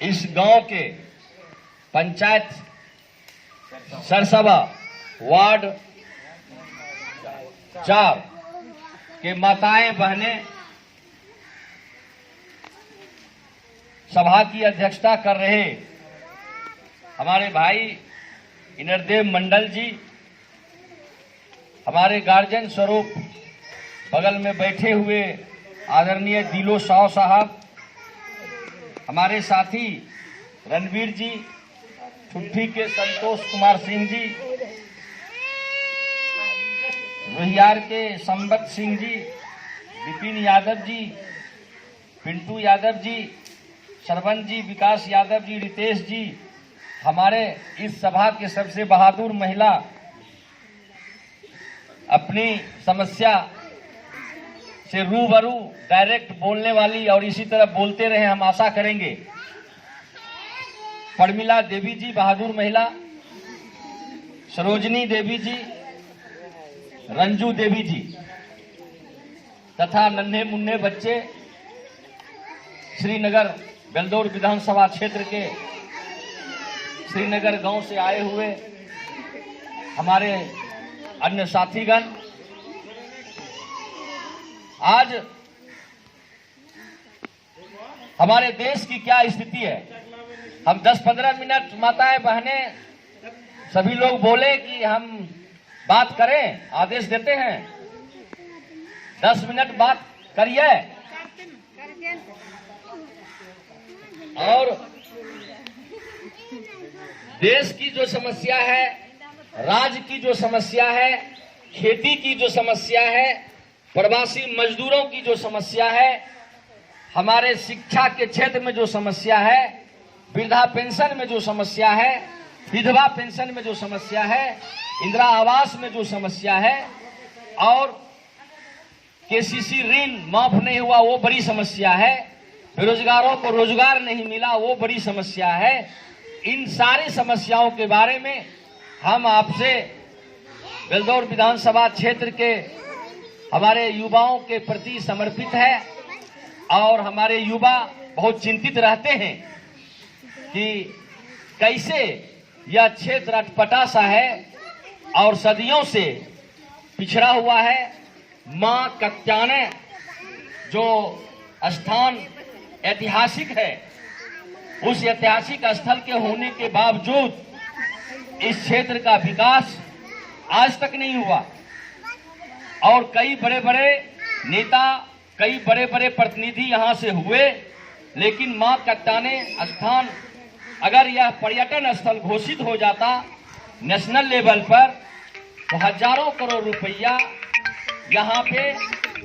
इस गांव के पंचायत सरसभा वार्ड 4 के माताएं बहनें सभा की अध्यक्षता कर रहे हमारे भाई इनरदेव मंडल जी, हमारे गार्जियन स्वरूप बगल में बैठे हुए आदरणीय दिलो शाह साहब, हमारे साथी रणवीर जी, ठुट्ठी के संतोष कुमार सिंह जी, रोहियार के संबत सिंह जी, विपिन यादव जी, पिंटू यादव जी, सरपंच जी विकास यादव जी, रितेश जी, हमारे इस सभा के सबसे बहादुर महिला, अपनी समस्या से रूबरू डायरेक्ट बोलने वाली और इसी तरह बोलते रहे हम आशा करेंगे, परमिला देवी जी बहादुर महिला, सरोजनी देवी जी, रंजू देवी जी तथा नन्हे मुन्ने बच्चे श्रीनगर बेलदौर विधानसभा क्षेत्र के श्रीनगर गांव से आए हुए हमारे अन्य साथीगण, आज हमारे देश की क्या स्थिति है, हम 10-15 मिनट माताएं बहनें सभी लोग बोले कि हम बात करें, आदेश देते हैं 10 मिनट बात करिए। और देश की जो समस्या है, राज्य की जो समस्या है, खेती की जो समस्या है, प्रवासी मजदूरों की जो समस्या है, हमारे शिक्षा के क्षेत्र में जो समस्या है, वृद्धा पेंशन में जो समस्या है, विधवा पेंशन में जो समस्या है, इंदिरा आवास में जो समस्या है और केसीसी ऋण माफ नहीं हुआ वो बड़ी समस्या है, बेरोजगारों को रोजगार नहीं मिला वो बड़ी समस्या है। इन सारी समस्याओं के बारे में हम आपसे बेलदौर विधानसभा क्षेत्र के हमारे युवाओं के प्रति समर्पित है और हमारे युवा बहुत चिंतित रहते हैं कि कैसे यह क्षेत्र अटपटा सा है और सदियों से पिछड़ा हुआ है। मां कत्याने जो स्थान ऐतिहासिक है, उस ऐतिहासिक स्थल के होने के बावजूद इस क्षेत्र का विकास आज तक नहीं हुआ और कई बड़े बड़े नेता, कई बड़े बड़े प्रतिनिधि यहां से हुए, लेकिन मां कत्याने स्थान अगर यह पर्यटन स्थल घोषित हो जाता नेशनल लेवल पर तो हजारों करोड़ रुपया यहाँ पे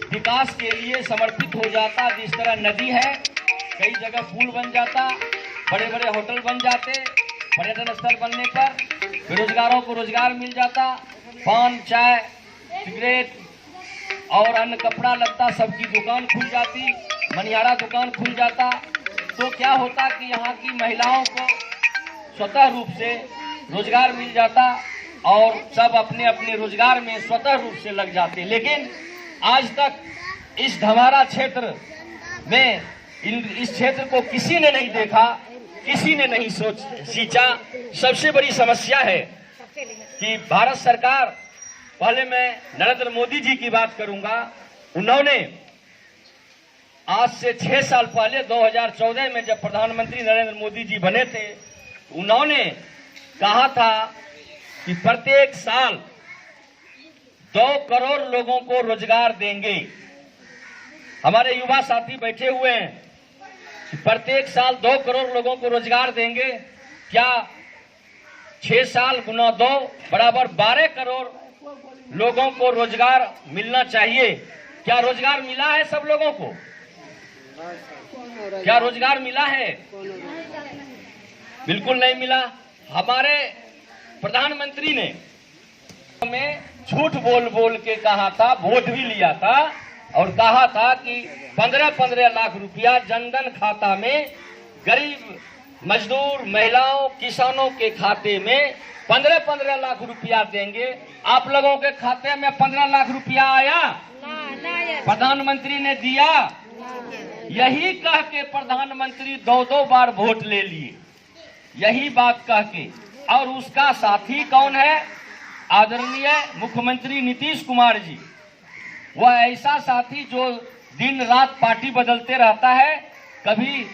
विकास के लिए समर्पित हो जाता। जिस तरह नदी है, कई जगह पुल बन जाता, बड़े बड़े होटल बन जाते, पर्यटन स्थल बनने पर बेरोजगारों को रोजगार मिल जाता, पान, चाय, सिगरेट और अन्य कपड़ा लत्ता सबकी दुकान खुल जाती, मनिहारा दुकान खुल जाता। तो क्या होता कि यहाँ की महिलाओं को स्वतः रूप से रोजगार मिल जाता और सब अपने अपने रोजगार में स्वतः रूप से लग जाते। लेकिन आज तक इस धमारा क्षेत्र में इस क्षेत्र को किसी ने नहीं देखा, किसी ने नहीं सींचा। सबसे बड़ी समस्या है कि भारत सरकार, पहले मैं नरेंद्र मोदी जी की बात करूंगा, उन्होंने आज से 6 साल पहले 2014 में जब प्रधानमंत्री नरेंद्र मोदी जी बने थे, उन्होंने कहा था कि प्रत्येक साल 2 करोड़ लोगों को रोजगार देंगे। हमारे युवा साथी बैठे हुए हैं कि प्रत्येक साल 2 करोड़ लोगों को रोजगार देंगे। क्या 6 साल गुना 2 बराबर 12 करोड़ लोगों को रोजगार मिलना चाहिए। क्या रोजगार मिला है सब लोगों को? क्या रोजगार मिला है? बिल्कुल नहीं मिला। हमारे प्रधानमंत्री ने हमें झूठ बोल बोल के कहा था, वोट भी लिया था और कहा था कि 15-15 लाख रुपया जनधन खाता में गरीब मजदूर, महिलाओं, किसानों के खाते में 15-15 लाख रुपया देंगे। आप लोगों के खाते में 15 लाख रुपया आया? प्रधानमंत्री ने दिया? यही कह के प्रधानमंत्री 2-2 बार वोट ले लिए, यही बात कह के। और उसका साथी कौन है? आदरणीय मुख्यमंत्री नीतीश कुमार जी। वह ऐसा साथी जो दिन रात पार्टी बदलते रहता है, कभी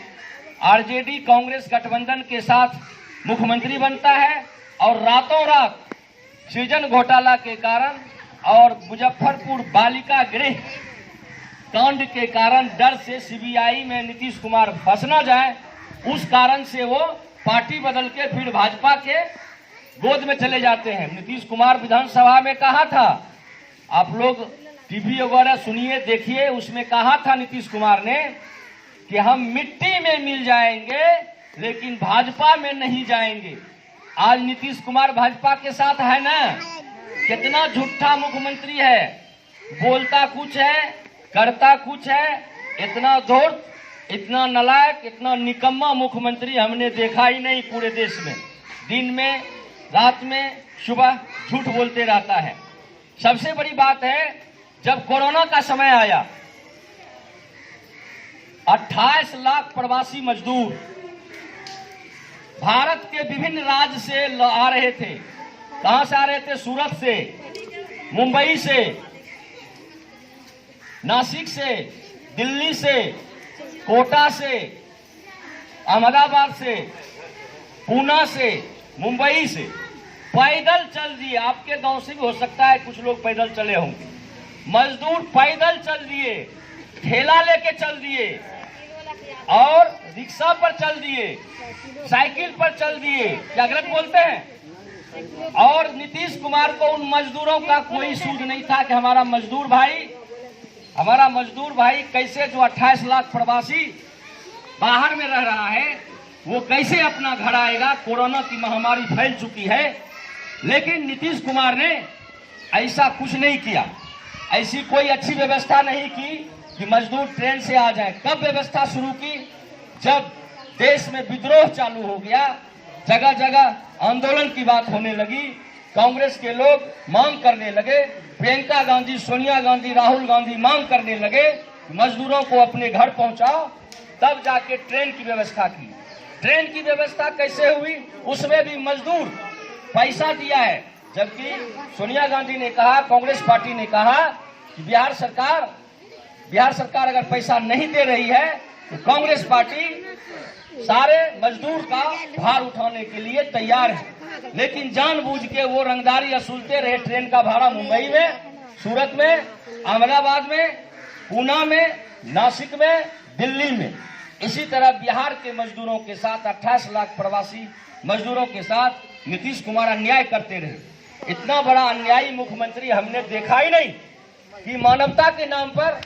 आरजेडी कांग्रेस गठबंधन के साथ मुख्यमंत्री बनता है और रातों रात सृजन घोटाला के कारण और मुजफ्फरपुर बालिका गृह कांड के कारण डर से सीबीआई में नीतीश कुमार फंस न जाए, उस कारण से वो पार्टी बदल के फिर भाजपा के गोद में चले जाते हैं। नीतीश कुमार विधानसभा में कहा था, आप लोग टीवी वगैरह सुनिए देखिए, उसमें कहा था नीतीश कुमार ने कि हम मिट्टी में मिल जाएंगे लेकिन भाजपा में नहीं जाएंगे। आज नीतीश कुमार भाजपा के साथ है ना। कितना झूठा मुख्यमंत्री है, बोलता कुछ है करता कुछ है। इतना धूर्त, इतना नालायक, इतना निकम्मा मुख्यमंत्री हमने देखा ही नहीं पूरे देश में। दिन में रात में सुबह झूठ बोलते रहता है। सबसे बड़ी बात है, जब कोरोना का समय आया 28 लाख प्रवासी मजदूर भारत के विभिन्न राज्य से आ रहे थे। कहां से आ रहे थे? सूरत से, मुंबई से, नासिक से, दिल्ली से, कोटा से, अहमदाबाद से, पूना से, मुंबई से पैदल चल दिए। आपके गांव से भी हो सकता है कुछ लोग पैदल चले होंगे। मजदूर पैदल चल दिए, ठेला लेके चल दिए और रिक्शा पर चल दिए, साइकिल पर चल दिए। क्या गलत बोलते हैं? और नीतीश कुमार को उन मजदूरों का कोई सूझ नहीं था कि हमारा मजदूर भाई कैसे, जो 28 लाख प्रवासी बाहर में रह रहा है, वो कैसे अपना घर आएगा। कोरोना की महामारी फैल चुकी है, लेकिन नीतीश कुमार ने ऐसा कुछ नहीं किया। ऐसी कोई अच्छी व्यवस्था नहीं की कि मजदूर ट्रेन से आ जाए। कब व्यवस्था शुरू की? जब देश में विद्रोह चालू हो गया, जगह जगह आंदोलन की बात होने लगी, कांग्रेस के लोग मांग करने लगे, प्रियंका गांधी, सोनिया गांधी, राहुल गांधी मांग करने लगे मजदूरों को अपने घर पहुंचाओ, तब जाके ट्रेन की व्यवस्था की। ट्रेन की व्यवस्था कैसे हुई? उसमें भी मजदूर पैसा दिया है, जबकि सोनिया गांधी ने कहा, कांग्रेस पार्टी ने कहा कि बिहार सरकार अगर पैसा नहीं दे रही है तो कांग्रेस पार्टी सारे मजदूर का भार उठाने के लिए तैयार है। लेकिन जानबूझ के वो रंगदारी वसूलते रहे। ट्रेन का भाड़ा मुंबई में, सूरत में, अहमदाबाद में, पूना में, नासिक में, दिल्ली में। इसी तरह बिहार के मजदूरों के साथ, 28 लाख प्रवासी मजदूरों के साथ नीतीश कुमार अन्याय करते रहे। इतना बड़ा अन्यायी मुख्यमंत्री हमने देखा ही नहीं। कि मानवता के नाम पर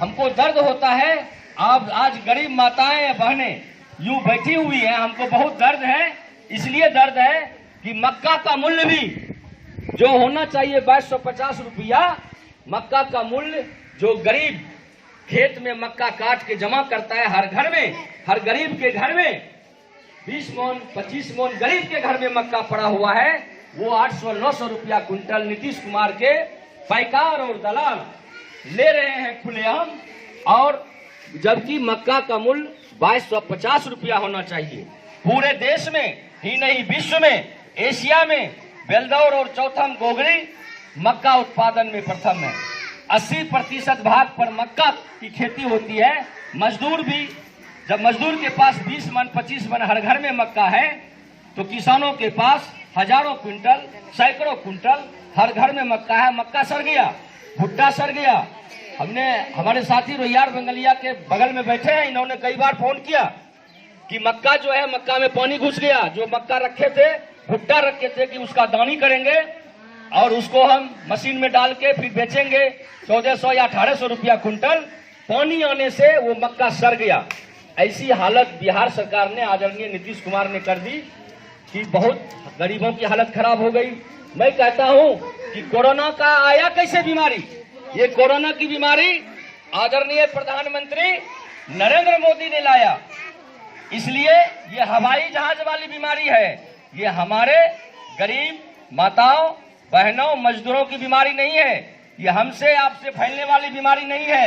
हमको दर्द होता है। आप आज गरीब माताएं या बहनें यूं बैठी हुई हैं, हमको बहुत दर्द है। इसलिए दर्द है कि मक्का का मूल्य भी जो होना चाहिए 2250 रुपया, मक्का का मूल्य जो गरीब खेत में मक्का काट के जमा करता है, हर घर में, हर गरीब के घर में 20 मोन 25 मोन गरीब के घर में मक्का पड़ा हुआ है, वो 800-900 रुपया क्विंटल नीतीश कुमार के पैकार और दलाल ले रहे हैं खुलेआम। और जबकि मक्का का मूल्य 2250 रुपया होना चाहिए। पूरे देश में ही नहीं, विश्व में, एशिया में बेलदौर और चौथम गोगरी मक्का उत्पादन में प्रथम है। 80% भाग पर मक्का की खेती होती है। मजदूर भी, जब मजदूर के पास 20 मन 25 मन हर घर में मक्का है, तो किसानों के पास हजारों क्विंटल, सैकड़ों क्विंटल हर घर में मक्का है। मक्का सड़ गया, भुट्टा सड़ गया। हमारे साथी रोहियार बंगलिया के बगल में बैठे हैं, इन्होंने कई बार फोन किया कि मक्का जो है, मक्का में पानी घुस गया। जो मक्का रखे थे, भुट्टा रखे थे कि उसका दानी करेंगे और उसको हम मशीन में डाल के फिर बेचेंगे 1400 या 1800 रुपया क्विंटल। पानी आने से वो मक्का सड़ गया। ऐसी हालत बिहार सरकार ने, आदरणीय नीतीश कुमार ने कर दी कि बहुत गरीबों की हालत खराब हो गई। मैं कहता हूं कि कोरोना का आया कैसे बीमारी? ये कोरोना की बीमारी आदरणीय प्रधानमंत्री नरेंद्र मोदी ने लाया। इसलिए ये हवाई जहाज वाली बीमारी है। ये हमारे गरीब माताओं, बहनों, मजदूरों की बीमारी नहीं है। ये हमसे आपसे फैलने वाली बीमारी नहीं है।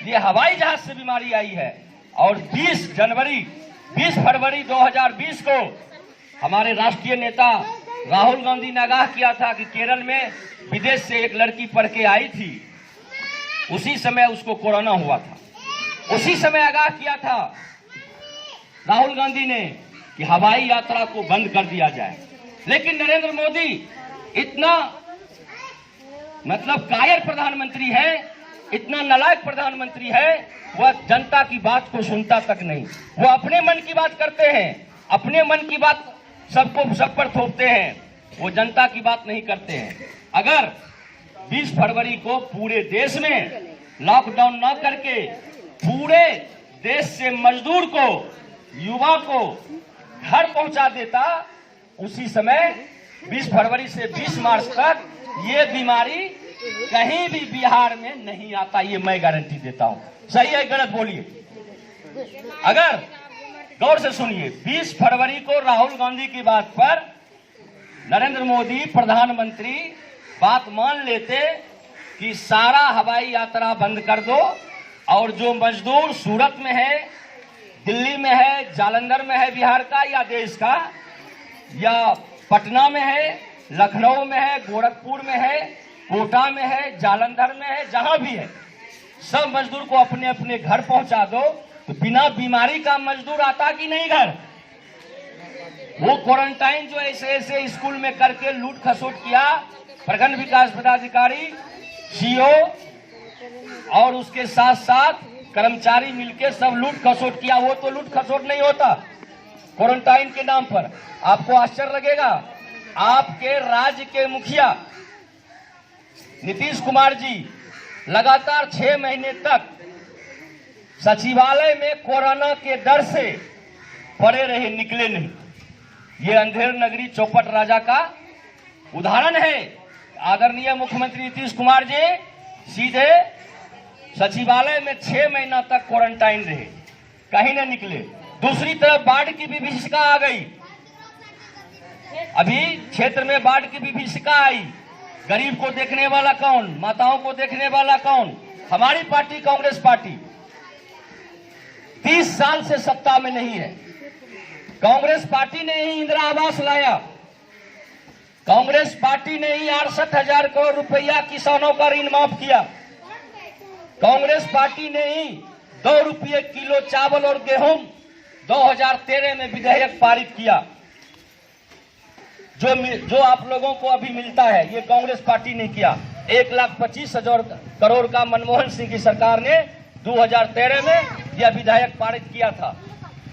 ये हवाई जहाज से बीमारी आई है। और 20 फरवरी 2020 को हमारे राष्ट्रीय नेता राहुल गांधी ने आगाह किया था कि केरल में विदेश से एक लड़की पढ़ के आई थी, उसी समय उसको कोरोना हुआ था। उसी समय आगाह किया था राहुल गांधी ने कि हवाई यात्रा को बंद कर दिया जाए। लेकिन नरेंद्र मोदी इतना कायर प्रधानमंत्री है, इतना नालायक प्रधानमंत्री है, वह जनता की बात को सुनता तक नहीं। वो अपने मन की बात करते हैं, अपने मन की बात सब पर थोपते हैं, वो जनता की बात नहीं करते हैं। अगर 20 फरवरी को पूरे देश में लॉकडाउन न करके पूरे देश से मजदूर को, युवा को घर पहुंचा देता, उसी समय 20 फरवरी से 20 मार्च तक ये बीमारी कहीं भी बिहार में नहीं आता, ये मैं गारंटी देता हूं। सही है गलत बोलिए। अगर गौर से सुनिए, 20 फरवरी को राहुल गांधी की बात पर नरेंद्र मोदी प्रधानमंत्री बात मान लेते कि सारा हवाई यात्रा बंद कर दो, और जो मजदूर सूरत में है, दिल्ली में है, जालंधर में है बिहार का या देश का, या पटना में है, लखनऊ में है, गोरखपुर में है, कोटा में है, जालंधर में है, जहां भी है, सब मजदूर को अपने अपने घर पहुंचा दो, तो बिना बीमारी का मजदूर आता कि नहीं घर? वो क्वारंटाइन जो ऐसे स्कूल में करके लूट खसोट किया, प्रखंड विकास पदाधिकारी, सीओ और उसके साथ साथ कर्मचारी मिलकर सब लूट खसोट किया, वो तो लूट खसोट नहीं होता क्वारंटाइन के नाम पर। आपको आश्चर्य लगेगा, आपके राज्य के मुखिया नीतीश कुमार जी लगातार 6 महीने तक सचिवालय में कोरोना के डर से पड़े रहे, निकले नहीं। ये अंधेर नगरी चौपट राजा का उदाहरण है। आदरणीय मुख्यमंत्री नीतीश कुमार जी सीधे सचिवालय में 6 महीना तक क्वारंटाइन रहे, कहीं न निकले। दूसरी तरफ बाढ़ की भी विभीषिका आ गई, अभी क्षेत्र में बाढ़ की भी विभीषिका आई। गरीब को देखने वाला कौन? माताओं को देखने वाला कौन? हमारी पार्टी कांग्रेस पार्टी 30 साल से सत्ता में नहीं है। कांग्रेस पार्टी ने ही इंदिरा आवास लाया, कांग्रेस पार्टी ने ही 68,000 करोड़ रुपया किसानों का ऋण माफ किया, कांग्रेस पार्टी ने ही 2 रुपये किलो चावल और गेहूं 2013 में विधेयक पारित किया। जो आप लोगों को अभी मिलता है, ये कांग्रेस पार्टी ने किया। 1,25,000 करोड़ का मनमोहन सिंह की सरकार ने 2013 में यह विधेयक पारित किया था।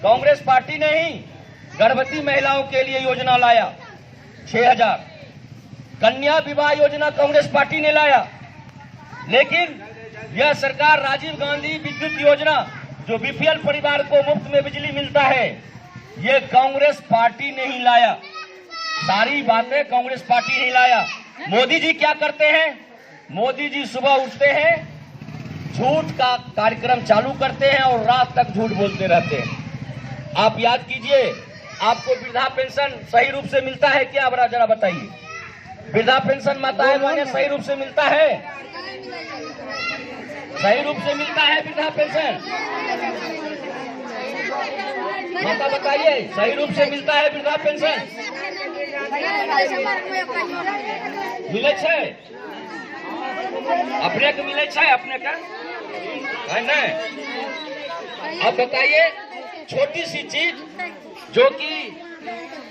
कांग्रेस पार्टी ने ही गर्भवती महिलाओं के लिए योजना लाया 6,000, कन्या विवाह योजना कांग्रेस पार्टी ने लाया। लेकिन यह सरकार राजीव गांधी विद्युत योजना, जो बीपीएल परिवार को मुफ्त में बिजली मिलता है, ये कांग्रेस पार्टी ने ही लाया। सारी बातें कांग्रेस पार्टी नहीं लाया। मोदी जी क्या करते हैं? मोदी जी सुबह उठते हैं, झूठ का कार्यक्रम चालू करते हैं और रात तक झूठ बोलते रहते हैं। आप याद कीजिए, आपको वृद्धा पेंशन सही रूप से मिलता है क्या? जरा बताइए, वृद्धा पेंशन माताएं बहनें सही रूप से मिलता है? सही रूप से मिलता है वृद्धा पेंशन? माता बताइए, सही रूप से मिलता है वृद्धा पेंशन? मिले छे? अपने को मिले छे? अपने का है ना? अब बताइए, छोटी सी चीज जो कि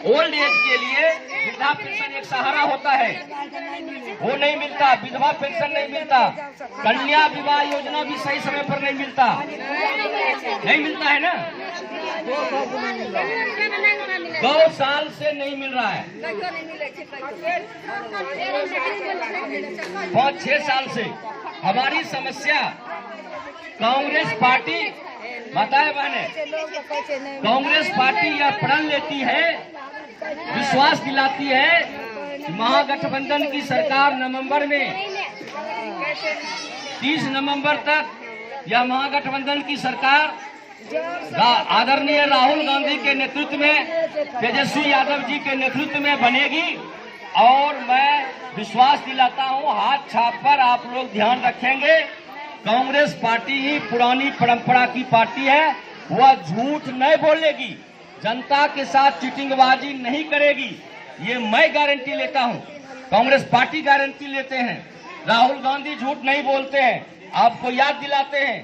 ओल्ड एज के लिए वृद्धा पेंशन एक सहारा होता है, वो नहीं मिलता। विधवा पेंशन नहीं मिलता, कन्या विवाह योजना भी सही समय पर नहीं मिलता, नहीं मिलता है ना? 2 साल से नहीं मिल रहा है, 5-6 साल से। हमारी समस्या कांग्रेस पार्टी, माताएं बहने, कांग्रेस पार्टी यह प्रण लेती है, विश्वास दिलाती है कि महागठबंधन की सरकार नवंबर में 30 नवंबर तक यह महागठबंधन की सरकार आदरणीय राहुल गांधी के नेतृत्व में, तेजस्वी यादव जी के नेतृत्व में बनेगी। और मैं विश्वास दिलाता हूं, हाथ छाप पर आप लोग ध्यान रखेंगे, कांग्रेस पार्टी ही पुरानी परंपरा की पार्टी है। वह झूठ नहीं बोलेगी, जनता के साथ चीटिंगबाजी नहीं करेगी, ये मैं गारंटी लेता हूं। कांग्रेस पार्टी गारंटी लेते हैं। राहुल गांधी झूठ नहीं बोलते हैं। आपको याद दिलाते हैं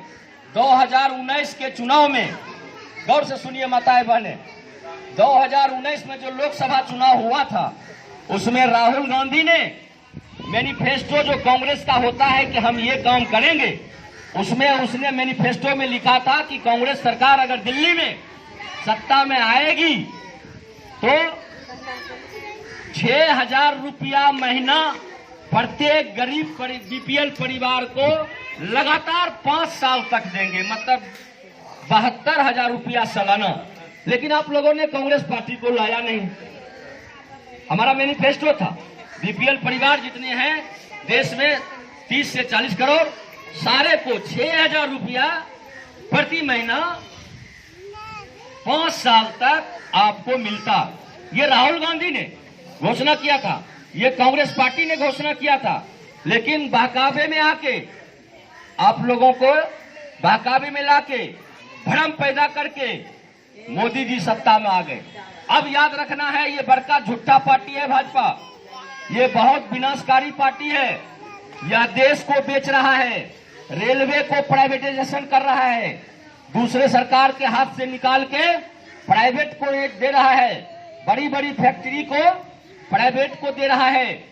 2019 के चुनाव में, गौर से सुनिए माताएं बहने, 2019 में जो लोकसभा चुनाव हुआ था उसमें राहुल गांधी ने मैनिफेस्टो जो कांग्रेस का होता है कि हम ये काम करेंगे, उसमें उसने मैनिफेस्टो में लिखा था कि कांग्रेस सरकार अगर दिल्ली में सत्ता में आएगी तो 6,000 रुपया महीना प्रत्येक गरीब बीपीएल परिवार को लगातार 5 साल तक देंगे, मतलब 72,000 रुपया सालाना। लेकिन आप लोगों ने कांग्रेस पार्टी को लाया नहीं। हमारा मैनिफेस्टो था बीपीएल परिवार जितने हैं देश में 30 से 40 करोड़, सारे को 6,000 रुपया प्रति महीना 5 साल तक आपको मिलता। ये राहुल गांधी ने घोषणा किया था, ये कांग्रेस पार्टी ने घोषणा किया था। लेकिन बहकावे में आके आप लोगों को बहकावे में लाके भ्रम पैदा करके मोदी जी सत्ता में आ गए। अब याद रखना है, ये बड़का झूठा पार्टी है भाजपा, ये बहुत विनाशकारी पार्टी है। यह देश को बेच रहा है, रेलवे को प्राइवेटाइजेशन कर रहा है, दूसरे सरकार के हाथ से निकाल के प्राइवेट को दे रहा है, बड़ी बड़ी फैक्ट्री को प्राइवेट को दे रहा है,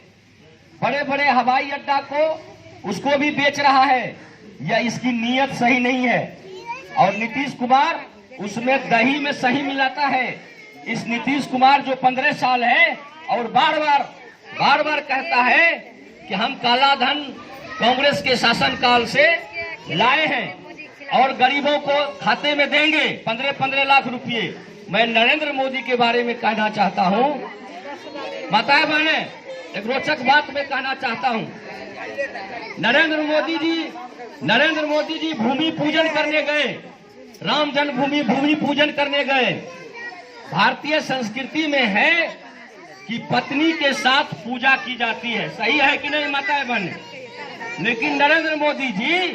बड़े बड़े हवाई अड्डा को उसको भी बेच रहा है। यह इसकी नीयत सही नहीं है। और नीतीश कुमार उसमें दही में सही मिलाता है। इस नीतीश कुमार जो 15 साल है और बार बार कहता है कि हम काला धन कांग्रेस के शासनकाल से लाए हैं और गरीबों को खाते में देंगे 15-15 लाख रुपए। मैं नरेंद्र मोदी के बारे में कहना चाहता हूं, माताएं बहने, एक रोचक बात मैं कहना चाहता हूं। नरेंद्र मोदी जी भूमि पूजन करने गए, राम जन्मभूमि भूमि पूजन करने गए। भारतीय संस्कृति में है कि पत्नी के साथ पूजा की जाती है, सही है कि नहीं माताएं बहने? लेकिन नरेंद्र मोदी जी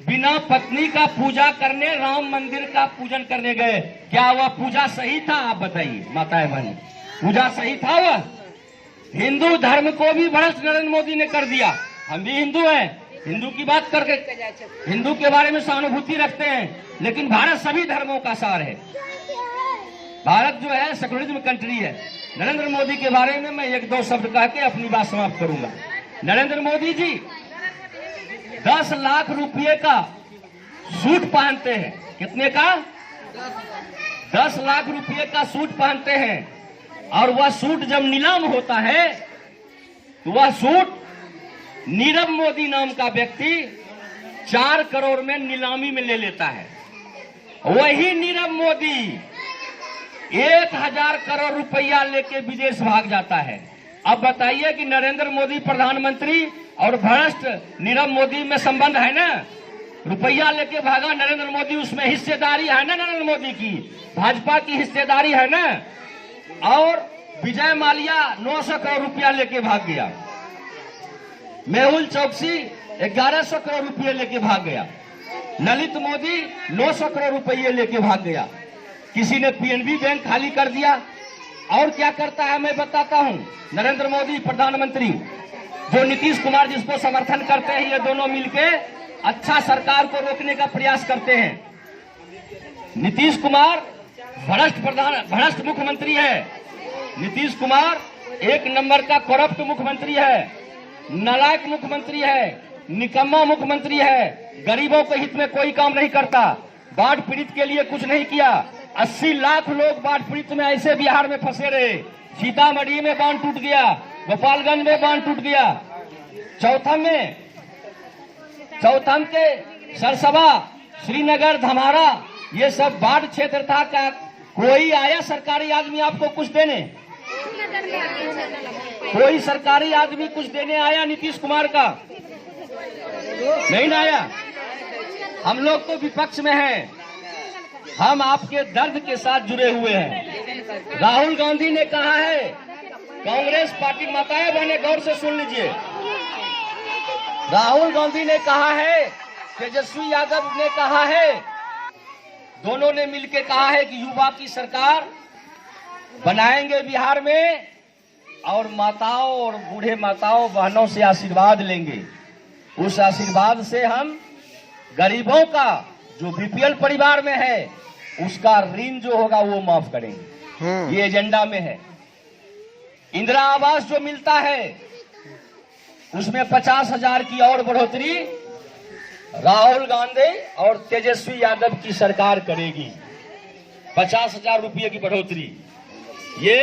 बिना पत्नी का पूजा करने राम मंदिर का पूजन करने गए। क्या वह पूजा सही था? आप बताइए माताएं बहने, पूजा सही था? वह हिंदू धर्म को भी भ्रष्ट नरेंद्र मोदी ने कर दिया। हम भी हिंदू हैं, हिंदू की बात करके हिंदू के बारे में सहानुभूति रखते हैं, लेकिन भारत सभी धर्मों का सार है। भारत जो है सेकुलरिज्म कंट्री है। नरेंद्र मोदी के बारे में मैं 1-2 शब्द कह के अपनी बात समाप्त करूंगा। नरेंद्र मोदी जी 10 लाख रुपए का सूट पहनते हैं। कितने का? 10 लाख रुपए का सूट पहनते हैं। और वह सूट जब नीलाम होता है तो वह सूट नीरव मोदी नाम का व्यक्ति 4 करोड़ में नीलामी में ले लेता है। वही नीरव मोदी 1,000 करोड़ रुपया लेके विदेश भाग जाता है। अब बताइए कि नरेंद्र मोदी प्रधानमंत्री और भ्रष्ट नीरव मोदी में संबंध है ना? रुपया लेके भागा नरेंद्र मोदी, उसमें हिस्सेदारी है ना नरेंद्र मोदी की, भाजपा की हिस्सेदारी है ना? और विजय माल्या 900 करोड़ रुपया लेके भाग गया। मेहुल चौकसी 1100 करोड़ रुपये लेके भाग गया। ललित मोदी 900 करोड़ रुपये लेके भाग गया। किसी ने पीएनबी बैंक खाली कर दिया। और क्या करता है मैं बताता हूं। नरेंद्र मोदी प्रधानमंत्री, जो नीतीश कुमार जिसको समर्थन करते हैं, ये दोनों मिलके अच्छा सरकार को रोकने का प्रयास करते हैं। नीतीश कुमार भ्रष्ट मुख्यमंत्री है। नीतीश कुमार 1 नंबर का करप्ट मुख्यमंत्री है, नालायक मुख्यमंत्री है, निकम्मा मुख्यमंत्री है। गरीबों के हित में कोई काम नहीं करता, बाढ़ पीड़ित के लिए कुछ नहीं किया। 80 लाख लोग बाढ़ पीड़ित में ऐसे बिहार में फंसे रहे। सीतामढ़ी में बांध टूट गया, गोपालगंज में बांध टूट गया, चौथम के सरसबा, श्रीनगर, धमारा, ये सब बाढ़ क्षेत्र था। क्या कोई आया सरकारी आदमी आपको कुछ देने? कोई सरकारी आदमी कुछ देने आया नीतीश कुमार का? नहीं ना आया। हम लोग तो विपक्ष में हैं, हम आपके दर्द के साथ जुड़े हुए हैं। राहुल गांधी ने कहा है, कांग्रेस पार्टी, माताएं बहने गौर से सुन लीजिए, राहुल गांधी ने कहा है, तेजस्वी यादव ने कहा है दोनों ने मिलकर कहा है कि युवा की सरकार बनाएंगे बिहार में और माताओं और बूढ़े माताओं बहनों से आशीर्वाद लेंगे। उस आशीर्वाद से हम गरीबों का जो बीपीएल परिवार में है उसका ऋण जो होगा वो माफ करेंगे। ये एजेंडा में है। इंदिरा आवास जो मिलता है उसमें 50,000 की और बढ़ोतरी राहुल गांधी और तेजस्वी यादव की सरकार करेगी। 50,000 रुपये की बढ़ोतरी ये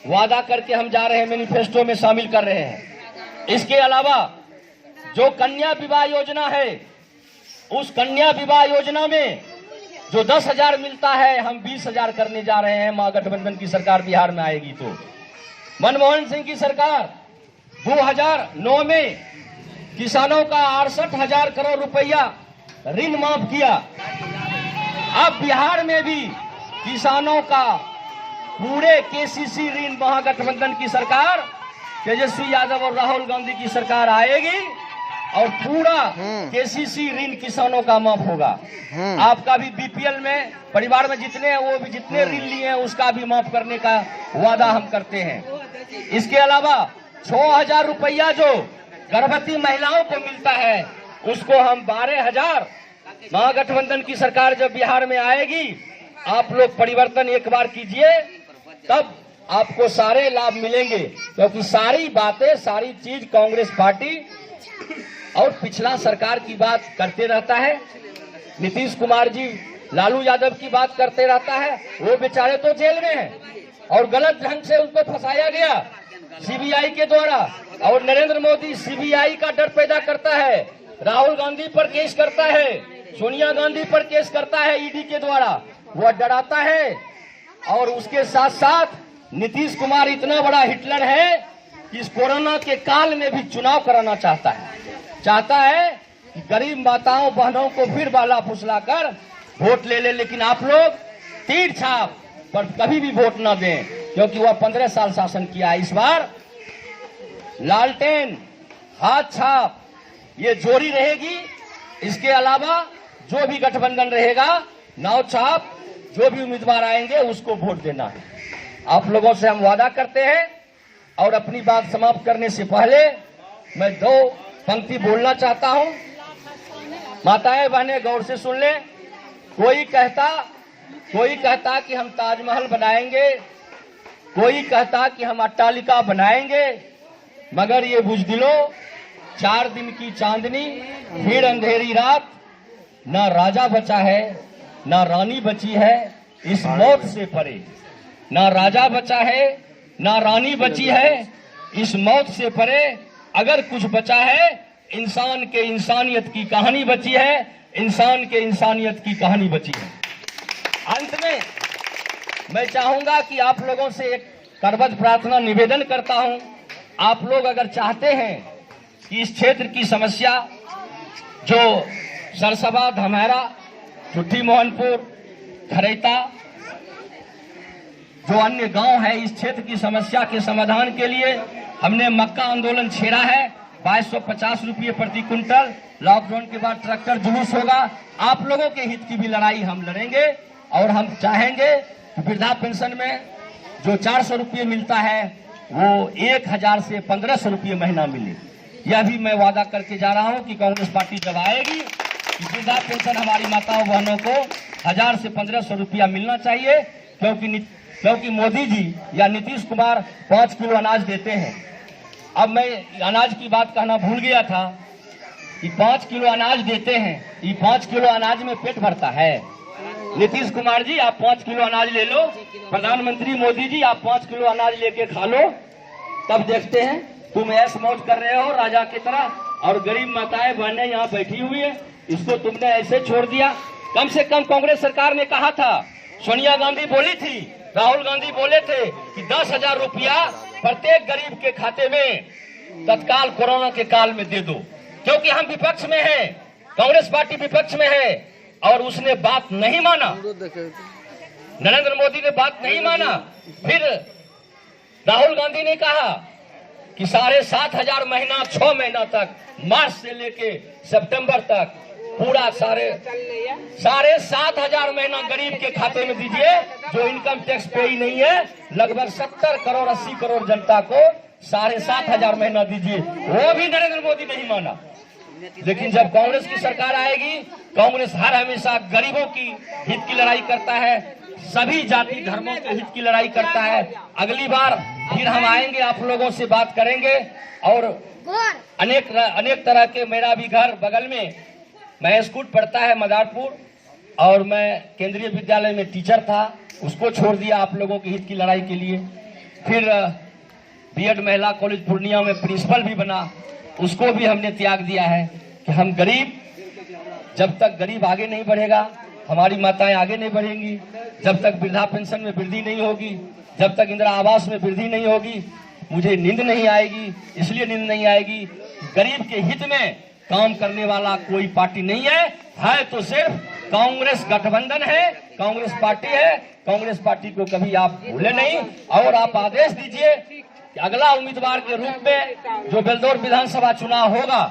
वादा करके हम जा रहे हैं, मैनिफेस्टो में शामिल कर रहे हैं। इसके अलावा जो कन्या विवाह योजना है उस कन्या विवाह योजना में जो 10,000 मिलता है हम 20,000 करने जा रहे हैं। महागठबंधन की सरकार बिहार में आएगी तो। मनमोहन सिंह की सरकार 2009 में किसानों का 68,000 करोड़ रुपया ऋण माफ किया। अब बिहार में भी किसानों का पूरे केसीसी ऋण महागठबंधन की सरकार तेजस्वी यादव और राहुल गांधी की सरकार आएगी और पूरा केसीसी ऋण किसानों का माफ होगा। आपका भी बीपीएल में परिवार में जितने हैं वो भी जितने ऋण लिए हैं उसका भी माफ करने का वादा हम करते हैं। इसके अलावा 6,000 रुपया जो गर्भवती महिलाओं को मिलता है उसको हम 12,000 महागठबंधन की सरकार जब बिहार में आएगी आप लोग परिवर्तन एक बार कीजिए तब आपको सारे लाभ मिलेंगे। क्योंकि सारी बातें सारी चीज कांग्रेस पार्टी और पिछला सरकार की बात करते रहता है। नीतीश कुमार जी लालू यादव की बात करते रहता है। वो बेचारे तो जेल में हैं और गलत ढंग से उनको फंसाया गया सीबीआई के द्वारा। और नरेंद्र मोदी सीबीआई का डर पैदा करता है, राहुल गांधी पर केस करता है, सोनिया गांधी पर केस करता है ईडी के द्वारा। वह डराता है और उसके साथ साथ नीतीश कुमार इतना बड़ा हिटलर है कि इस कोरोना के काल में भी चुनाव कराना चाहता है कि गरीब माताओं बहनों को फिर बाला फुसलाकर वोट ले ले। लेकिन आप लोग तीर छाप पर कभी भी वोट न दें क्योंकि वह 15 साल शासन किया। इस बार लालटेन हाथ छाप ये जोड़ी रहेगी। इसके अलावा जो भी गठबंधन रहेगा नाव छाप जो भी उम्मीदवार आएंगे उसको वोट देना है। आप लोगों से हम वादा करते हैं। और अपनी बात समाप्त करने से पहले मैं 2 पंक्ति बोलना चाहता हूं। माताएं बहनें गौर से सुन लें। कोई कहता कि हम ताजमहल बनाएंगे, कोई कहता कि हम अट्टालिका बनाएंगे, मगर ये बुज़दिलो 4 दिन की चांदनी फिर अंधेरी रात। ना राजा बचा है ना रानी बची है इस मौत से परे। ना राजा बचा है ना रानी बची है इस मौत से परे। अगर कुछ बचा है इंसान के इंसानियत की कहानी बची है, इंसान के इंसानियत की कहानी बची है। अंत में मैं चाहूंगा कि आप लोगों से एक करबद्ध प्रार्थना निवेदन करता हूं। आप लोग अगर चाहते हैं कि इस क्षेत्र की समस्या जो सरसबा, धमैरा, छुट्टी मोहनपुर, खरैता जो अन्य गांव है इस क्षेत्र की समस्या के समाधान के लिए हमने मक्का आंदोलन छेड़ा है। 2250 रुपये प्रति क्विंटल। लॉकडाउन के बाद ट्रैक्टर जुलूस होगा। आप लोगों के हित की भी लड़ाई हम लड़ेंगे और हम चाहेंगे कि वृद्धा पेंशन में जो 400 रुपये मिलता है वो 1,000 से 1,500 रुपये महीना मिले। यह भी मैं वादा करके जा रहा हूं कि कांग्रेस पार्टी जब आएगी वृद्धा पेंशन हमारी माताओं बहनों को 1,000 से 1,500 रुपया मिलना चाहिए। क्योंकि मोदी जी या नीतीश कुमार 5 किलो अनाज देते हैं। अब मैं अनाज की बात कहना भूल गया था कि 5 किलो अनाज देते हैं। ये 5 किलो अनाज में पेट भरता है? नीतीश कुमार जी आप 5 किलो अनाज ले लो, प्रधानमंत्री मोदी जी आप 5 किलो अनाज लेके खा लो, तब देखते हैं तुम ऐश मौज कर रहे हो राजा की तरह और गरीब माताएं बहनें यहाँ बैठी हुई है, इसको तुमने ऐसे छोड़ दिया। कम से कम कांग्रेस सरकार ने कहा था, सोनिया गांधी बोली थी, राहुल गांधी बोले थे कि 10,000 रुपया प्रत्येक गरीब के खाते में तत्काल कोरोना के काल में दे दो। क्योंकि हम विपक्ष में हैं, कांग्रेस पार्टी विपक्ष में है और उसने बात नहीं माना, नरेंद्र मोदी ने बात नहीं माना। फिर राहुल गांधी ने कहा कि 7,500 महीना 6 महीना तक, मार्च से लेके सितंबर तक पूरा साढ़े 7,000 महीना गरीब के खाते में दीजिए, जो इनकम टैक्स पे ही नहीं है। लगभग 70 करोड़ 80 करोड़ जनता को 7,500 महीना दीजिए, वो भी नरेंद्र मोदी नहीं माना। लेकिन जब कांग्रेस की सरकार आएगी, कांग्रेस हर हमेशा गरीबों की हित की लड़ाई करता है, सभी जाति धर्मों के हित की लड़ाई करता है। अगली बार फिर हम आएंगे, आप लोगों से बात करेंगे। और अनेक तरह के, मेरा भी घर बगल में, मैं स्कूल पढ़ता है मदारपुर, और मैं केंद्रीय विद्यालय में टीचर था, उसको छोड़ दिया आप लोगों के हित की लड़ाई के लिए। फिर बीएड महिला कॉलेज पूर्णिया में प्रिंसिपल भी बना, उसको भी हमने त्याग दिया है कि हम गरीब, जब तक गरीब आगे नहीं बढ़ेगा, हमारी माताएं आगे नहीं बढ़ेंगी, जब तक वृद्धा पेंशन में वृद्धि नहीं होगी, जब तक इंदिरा आवास में वृद्धि नहीं होगी, मुझे नींद नहीं आएगी। इसलिए नींद नहीं आएगी, गरीब के हित में काम करने वाला कोई पार्टी नहीं है तो सिर्फ कांग्रेस गठबंधन है, कांग्रेस पार्टी है। कांग्रेस पार्टी को कभी आप भूले नहीं, और आप आदेश दीजिए कि अगला उम्मीदवार के रूप में जो बेलदौर विधानसभा चुनाव होगा,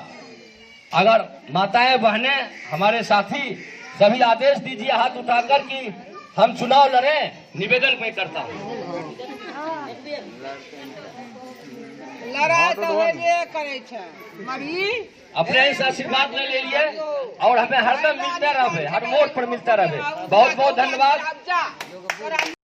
अगर माताएं बहनें हमारे साथी सभी आदेश दीजिए हाथ उठाकर कि हम चुनाव लड़ें। निवेदन मैं करता हूँ, लड़ाई तो करे छे, अपने से आशीर्वाद ले लिए, और हमें हरदम मिलते रहे, हर मोड़ पर मिलता रहे। बहुत बहुत धन्यवाद।